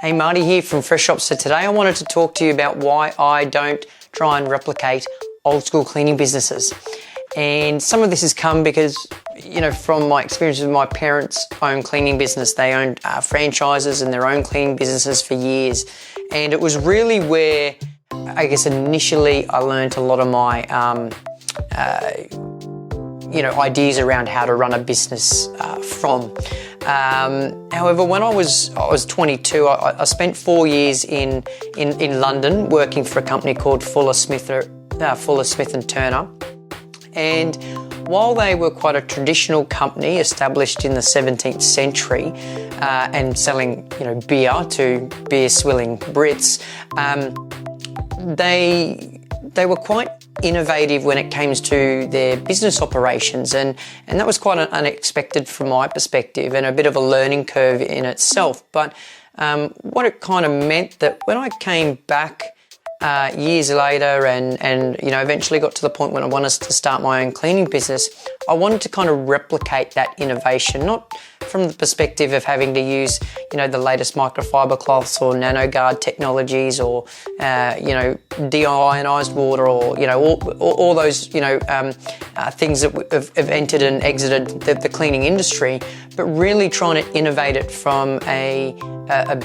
Hey, Marty here from freshOps. So today I wanted to talk to you about why I don't try and replicate old school cleaning businesses. And some of this has come because, from my experience with my parents' own cleaning business. They owned franchises and their own cleaning businesses for years. And it was really where, I guess, initially I learned a lot of my, ideas around how to run a business from. However, when I was 22, I spent 4 years in London working for a company called Fuller Smith and Turner. And while they were quite a traditional company established in the 17th century and selling beer to beer-swilling Brits, they were quite innovative when it came to their business operations, and that was quite unexpected from my perspective and a bit of a learning curve in itself. But what it kind of meant that when I came back years later and eventually got to the point when I wanted to start my own cleaning business, I wanted to kind of replicate that innovation, not from the perspective of having to use the latest microfiber cloths or NanoGuard technologies or deionized water or all those things that have entered and exited the cleaning industry, but really trying to innovate it from a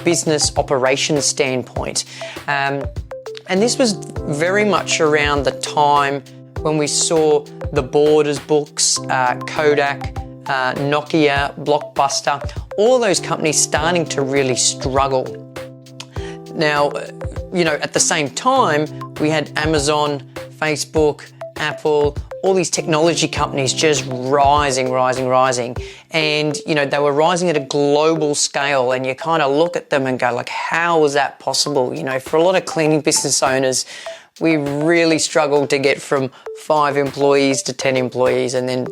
business operations standpoint. And this was very much around the time when we saw the Borders books, Kodak, Nokia, Blockbuster, all those companies starting to really struggle. Now, at the same time, we had Amazon, Facebook, Apple, all these technology companies just rising. And, they were rising at a global scale, and you kind of look at them and go like, how is that possible? For a lot of cleaning business owners, we really struggled to get from 5 employees to 10 employees, and then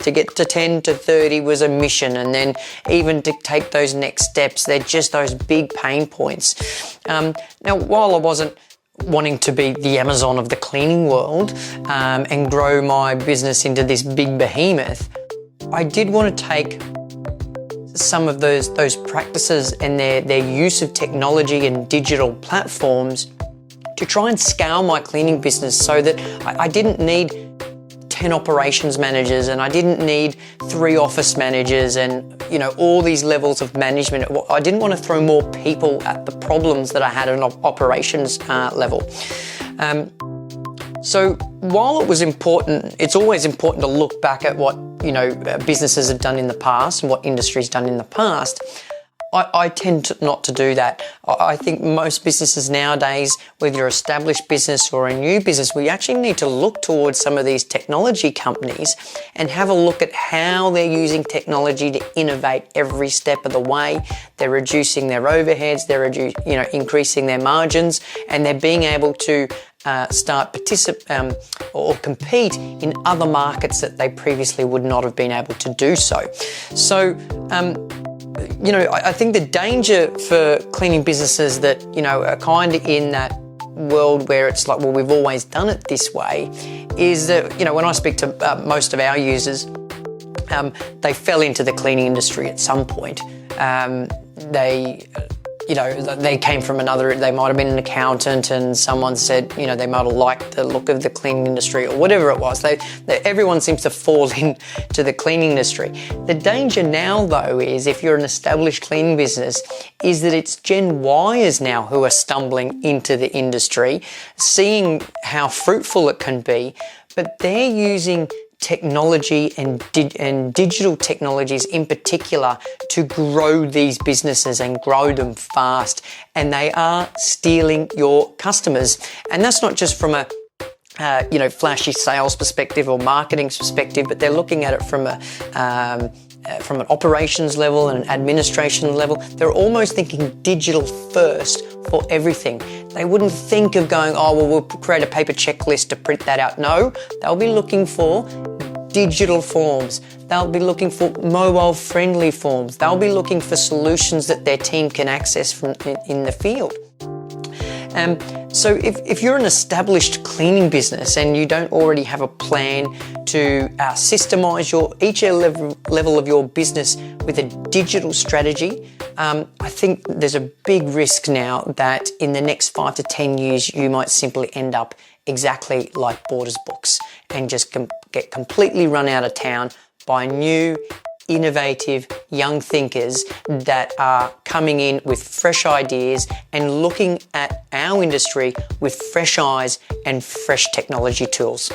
to get to 10 to 30 was a mission, and then even to take those next steps, they're just those big pain points. Now, while I wasn't wanting to be the Amazon of the cleaning world and grow my business into this big behemoth, I did want to take some of those practices and their use of technology and digital platforms to try and scale my cleaning business so that I didn't need 10 operations managers and I didn't need 3 office managers and all these levels of management. I didn't want to throw more people at the problems that I had at an operations level. So while it was important, it's always important to look back at what businesses have done in the past and what industry's done in the past. I tend not to do that. I think most businesses nowadays, whether you're an established business or a new business, we actually need to look towards some of these technology companies and have a look at how they're using technology to innovate every step of the way. They're reducing their overheads, they're increasing their margins, and they're being able to start or compete in other markets that they previously would not have been able to do so. So, I think the danger for cleaning businesses that, are kind of in that world where it's like, well, we've always done it this way, is that, when I speak to most of our users, they fell into the cleaning industry at some point. They came from they might have been an accountant and someone said, they might have liked the look of the cleaning industry or whatever it was. Everyone seems to fall into the cleaning industry. The danger now, though, is if you're an established cleaning business, is that it's Gen Yers now who are stumbling into the industry, seeing how fruitful it can be, but they're using technology and digital technologies in particular to grow these businesses and grow them fast, and they are stealing your customers. And that's not just from a flashy sales perspective or marketing perspective, but they're looking at it from an operations level and an administration level. They're almost thinking digital first for everything. They wouldn't think of going, we'll create a paper checklist to print that out. No, they'll be looking for digital forms. They'll be looking for mobile-friendly forms. They'll be looking for solutions that their team can access from in the field. So if you're an established cleaning business and you don't already have a plan to systemize each level of your business with a digital strategy, I think there's a big risk now that in the next 5 to 10 years, you might simply end up exactly like Borders Books and just get completely run out of town by new, innovative young thinkers that are coming in with fresh ideas and looking at our industry with fresh eyes and fresh technology tools.